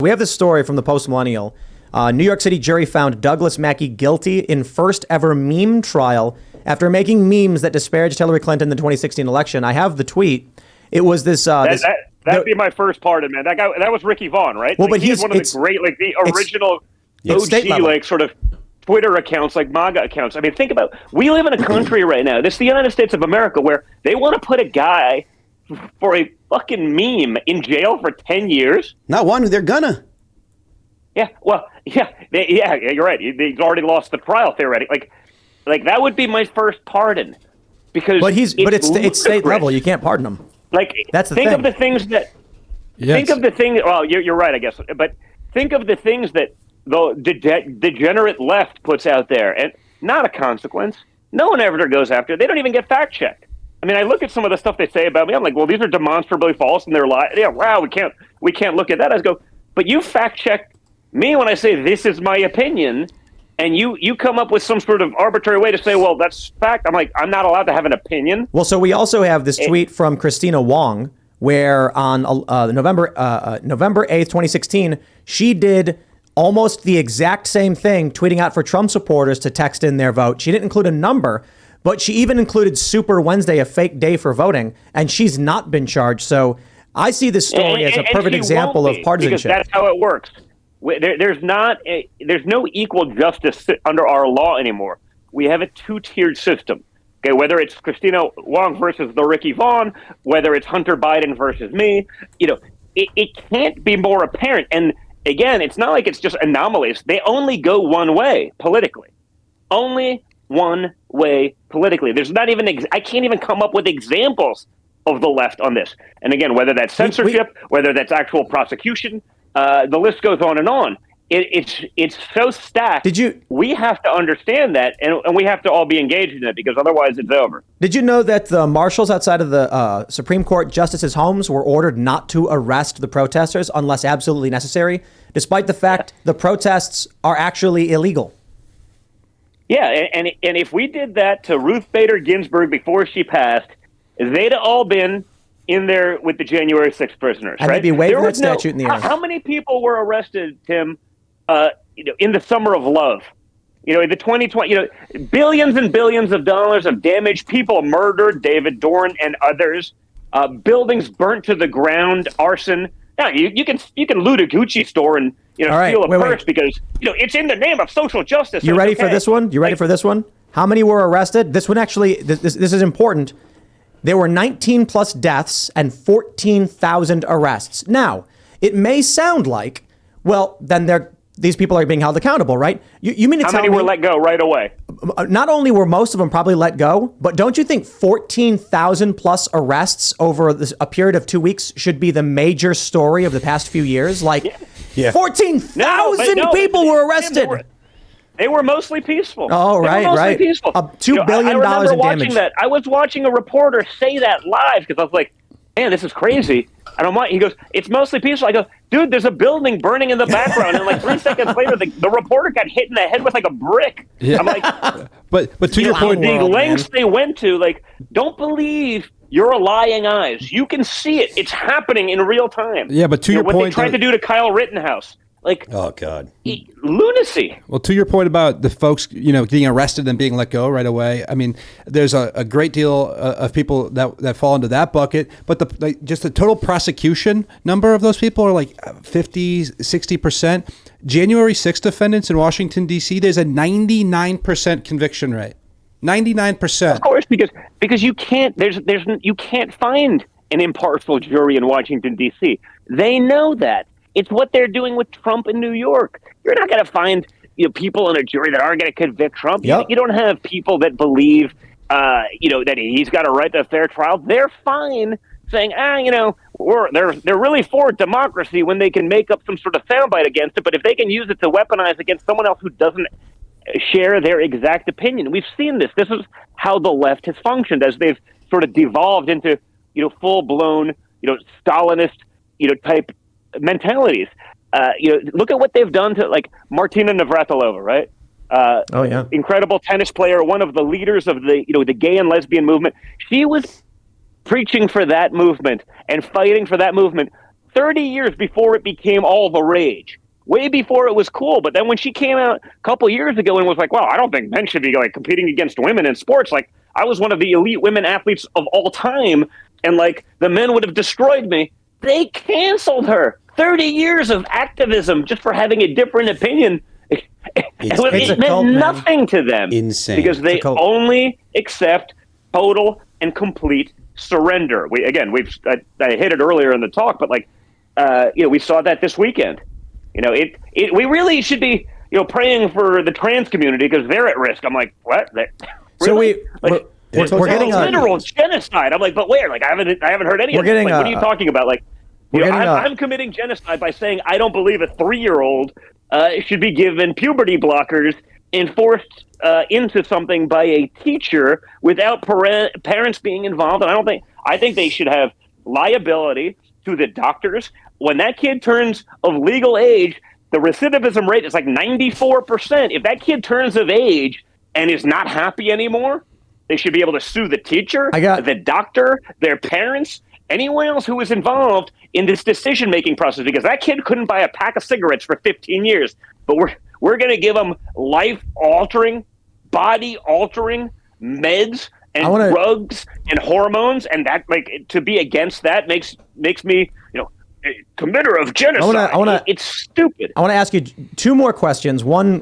We have this story from the Post Millennial. New York City jury found Douglas Mackey guilty in first ever meme trial after making memes that disparaged Hillary Clinton in the 2016 election. I have the tweet. It was this. That'd be my first pardon, man. That was Ricky Vaughn, right? Well, like, but he's one of the great, like the original OG, like sort of Twitter accounts, like MAGA accounts. I mean, think about, we live in a country right now. This is the United States of America, where they want to put a guy for a fucking meme in jail for 10 years. Not one, they're gonna. Yeah, well, yeah, you're right. He's already lost the trial theoretically. Like that would be my first pardon, because it's state level. You can't pardon him. Like, that's the think thing. of the things that. Yes. Think of the thing. Well, you're right, I guess. But think of the things that the degenerate left puts out there, and not a consequence. No one ever goes after. They don't even get fact checked. I mean, I look at some of the stuff they say about me. I'm like, well, these are demonstrably false, and they're lying. Yeah, wow, we can't look at that. I just go, but you fact check me when I say this is my opinion, and you come up with some sort of arbitrary way to say, well, that's fact. I'm like, I'm not allowed to have an opinion. Well, so we also have this tweet from Christina Wong, where on November 8th, 2016, she did almost the exact same thing, tweeting out for Trump supporters to text in their vote. She didn't include a number, but she even included Super Wednesday, a fake day for voting, and she's not been charged. So I see this story as a perfect example of partisanship. Because that's how it works. There's no equal justice under our law anymore. We have a two-tiered system. Okay, whether it's Christina Wong versus the Ricky Vaughn, whether it's Hunter Biden versus me, it can't be more apparent. And again, it's not like it's just anomalies. They only go one way politically. Only one way politically. There's not even I can't even come up with examples of the left on this. And again, whether that's censorship, whether that's actual prosecution, the list goes on and on. It's so stacked. We have to understand that, and we have to all be engaged in it, because otherwise it's over. Did you know that the marshals outside of the Supreme Court justices' homes were ordered not to arrest the protesters unless absolutely necessary, despite the fact the protests are actually illegal? Yeah, and if we did that to Ruth Bader Ginsburg before she passed, they'd all been in there with the January 6th prisoners. And right? they'd be waving that statute in the air. How many people were arrested, Tim, in the summer of love? In the 2020, billions and billions of dollars of damage, people murdered, David Dorn and others, buildings burnt to the ground, arson. Now, you can loot a Gucci store and steal a purse because it's in the name of social justice. You ready for this one? You ready for this one? How many were arrested? This one actually, this is important. There were 19 plus deaths and 14,000 arrests. Now, it may sound like, well, then these people are being held accountable, right? You mean to tell me... How many were let go right away? Not only were most of them probably let go, but don't you think 14,000 plus arrests over a period of 2 weeks should be the major story of the past few years? Like, 14,000 people were arrested. They were mostly peaceful. Oh, right. Peaceful. $2 billion in damage. I was watching a reporter say that live because I was like, man, this is crazy. I don't mind. He goes, it's mostly peaceful. I go, dude, there's a building burning in the background. And like 3 seconds later, the reporter got hit in the head with like a brick. Yeah. I'm like, but to your point, the lengths they went to, like, don't believe your lying eyes. You can see it. It's happening in real time. Yeah, but to your point, what they tried to do to Kyle Rittenhouse. Like, oh God, lunacy. Well, to your point about the folks, getting arrested and being let go right away. I mean, there's a great deal of people that fall into that bucket, but just the total prosecution number of those people are like 50, 60%. January 6th defendants in Washington, D.C., there's a 99% conviction rate. 99%. Of course, because you can't you can't find an impartial jury in Washington, D.C. They know that. It's what they're doing with Trump in New York. You're not going to find people in a jury that aren't going to convict Trump. Yep. You don't have people that believe that he's got a right to a fair trial. They're fine saying, they're really for democracy when they can make up some sort of soundbite against it. But if they can use it to weaponize against someone else who doesn't share their exact opinion, we've seen this. This is how the left has functioned as they've sort of devolved into full blown Stalinist type mentalities. Look at what they've done to like Martina Navratilova, right? Incredible tennis player, one of the leaders of the the gay and lesbian movement. She was preaching for that movement and fighting for that movement 30 years before it became all the rage. Way before it was cool. But then when she came out a couple years ago and was like, well, I don't think men should be like competing against women in sports. Like, I was one of the elite women athletes of all time, and like the men would have destroyed me. They canceled her. 30 years of activism just for having a different opinion. It meant nothing to them. Insane. Because they only accept total and complete surrender. I hit it earlier in the talk, but we saw that this weekend. We really should be, praying for the trans community because they're at risk. I'm like, what? Really? So we're getting a literal genocide. I'm like, but where? Like, I haven't heard any of this. Like, what are you talking about? Like, I'm committing genocide by saying I don't believe a 3-year-old should be given puberty blockers and forced into something by a teacher without parents being involved. And I think they should have liability to the doctors. When that kid turns of legal age, the recidivism rate is like 94%. If that kid turns of age and is not happy anymore, they should be able to sue the teacher, the doctor, their parents, anyone else who was involved in this decision-making process, because that kid couldn't buy a pack of cigarettes for 15 years. But we're going to give them life-altering, body-altering meds and drugs and hormones, and that, like, to be against that makes me, committer of genocide. It's stupid. I want to ask you 2 more questions. One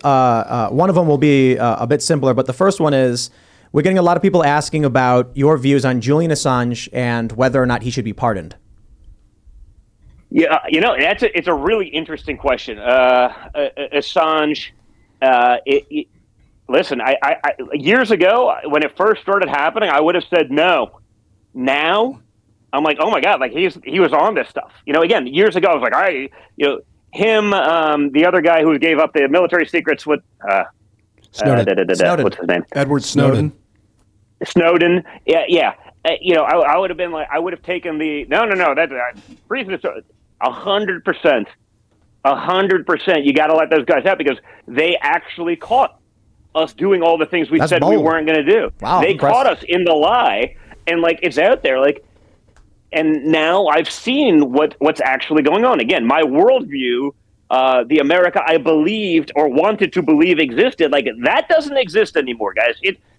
of them will be a bit simpler, but the first one is, we're getting a lot of people asking about your views on Julian Assange and whether or not he should be pardoned. Yeah, it's a really interesting question. Assange, listen, I years ago when it first started happening, I would have said no. Now, I'm like, oh my God, like he was on this stuff. Again, years ago, I was like, him, the other guy who gave up the military secrets with Snowden. What's his name? Edward Snowden. Snowden. Yeah. I would have been like, I would have taken the no. That's 100%. 100%. You got to let those guys out because they actually caught us doing all the things we said bold. We weren't going to do. Wow, they caught us in the lie, and like it's out there. Like, and now I've seen what's actually going on. Again, my worldview, the America I believed or wanted to believe existed, like that doesn't exist anymore, guys.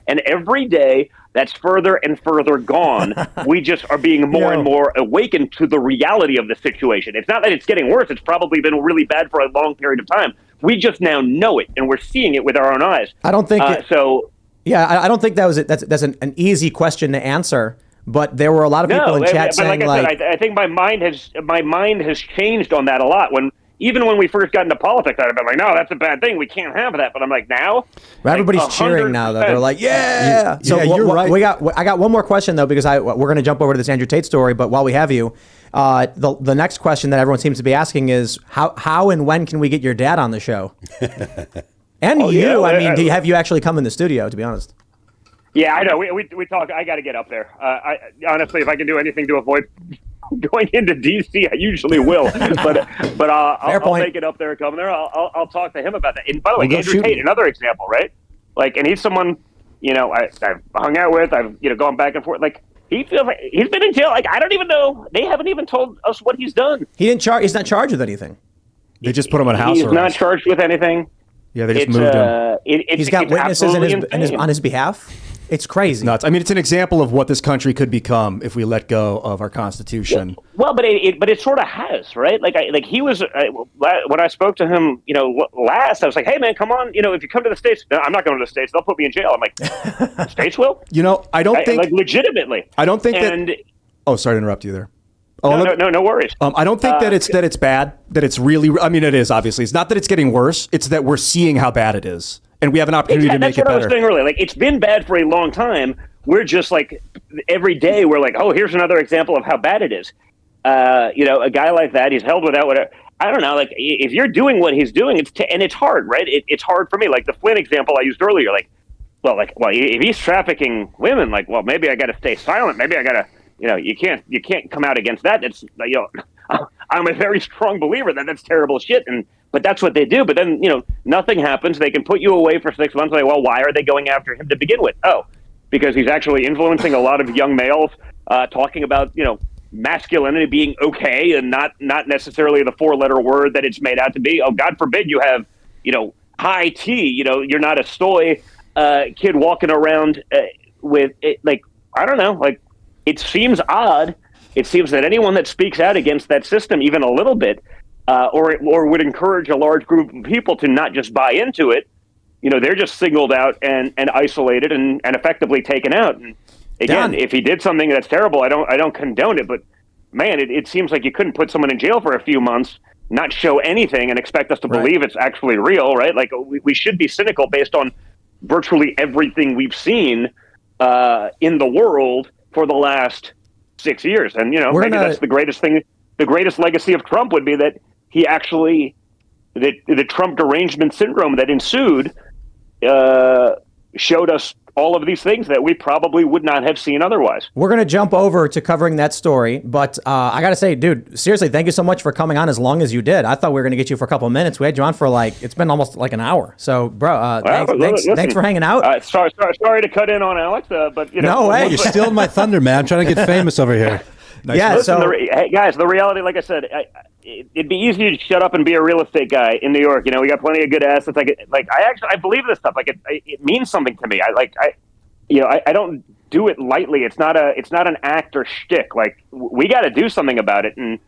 And every day that's further and further gone. We just are being more and more awakened to the reality of the situation. It's not that it's getting worse. It's probably been really bad for a long period of time. We just now know it, and we're seeing it with our own eyes. I don't think so. Yeah, I don't think that's an easy question to answer. But there were a lot of people in chat saying, I think my mind has changed on that a lot. Even when we first got into politics, I'd have been like, no, that's a bad thing. We can't have that. But I'm like, now? Everybody's cheering now, though. They're like, yeah. You're right. I got one more question, though, because we're going to jump over to this Andrew Tate story. But while we have you, the next question that everyone seems to be asking is, how and when can we get your dad on the show? And have you actually come in the studio, to be honest? Yeah, I know. We talk. I got to get up there. Honestly, if I can do anything to avoid going into DC, I usually will. But I'll make it up there and come there. I'll talk to him about that. And by the way, Andrew Tate, another example, right? Like, and he's someone I've hung out with. I've gone back and forth. Like, he feels like he's been in jail. Like, I don't even know. They haven't even told us what he's done. He's not charged with anything. They just put him on house arrest. He's not charged with anything. Yeah, they just moved him. He's got witnesses on his behalf. It's crazy. Nuts. I mean, it's an example of what this country could become if we let go of our Constitution. Well, but it sort of has, right? Like he was when I spoke to him, last, I was like, hey man, come on, if you come to the States, no, I'm not going to the States. They'll put me in jail. I'm like, the States will? I don't think like legitimately. I don't think that. Oh, sorry to interrupt you there. Oh, no worries. I don't think that it's bad. That it's really. I mean, it is obviously. It's not that it's getting worse. It's that we're seeing how bad it is. And we have an opportunity to make it better. That's what I was saying earlier. Like, it's been bad for a long time. We're just like, every day we're like, oh, here's another example of how bad it is. A guy like that, he's held without whatever. I don't know. Like, if you're doing what he's doing, and it's hard, right? It's hard for me. Like the Flynn example I used earlier. Like, if he's trafficking women, like, well, maybe I got to stay silent. Maybe I got to, you can't come out against that. It's, I'm a very strong believer that that's terrible shit. But that's what they do. But then, nothing happens. They can put you away for 6 months. Like, well, why are they going after him to begin with? Oh, because he's actually influencing a lot of young males, talking about, masculinity being okay and not necessarily the 4-letter word that it's made out to be. Oh, God forbid you have, high tea, you're not a soy kid walking around with it. Like, I don't know, like, it seems odd. It seems that anyone that speaks out against that system, even a little bit, or would encourage a large group of people to not just buy into it, they're just singled out and isolated and effectively taken out. And again, if he did something that's terrible, I don't condone it. But man, it seems like you couldn't put someone in jail for a few months, not show anything, and expect us to believe it's actually real, right? Like, we should be cynical based on virtually everything we've seen in the world for the last 6 years. And maybe that's the greatest thing. The greatest legacy of Trump would be that he actually, the Trump derangement syndrome that ensued showed us all of these things that we probably would not have seen otherwise. We're going to jump over to covering that story, but I got to say, dude, seriously, thank you so much for coming on as long as you did. I thought we were going to get you for a couple of minutes. We had you on for it's been almost like an hour. So, bro, thanks for hanging out. Sorry to cut in on Alex, but no way. You're stealing my thunder, man. I'm trying to get famous over here. Nice. Yeah, listen, guys, the reality, like I said, it'd be easy to shut up and be a real estate guy in New York. We got plenty of good assets. I believe this stuff. Like, it means something to me. I don't do it lightly. It's not an act or shtick. Like, we got to do something about it. And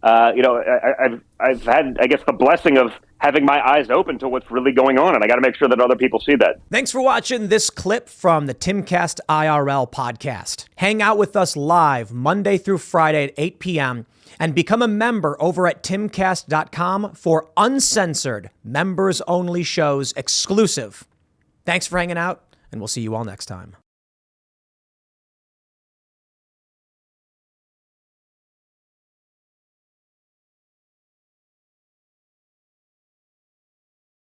I've had, I guess, the blessing of having my eyes open to what's really going on, and I got to make sure that other people see that. Thanks for watching this clip from the Timcast IRL podcast. Hang out with us live Monday through Friday at 8 p.m. and become a member over at timcast.com for uncensored, members-only shows exclusive. Thanks for hanging out, and we'll see you all next time.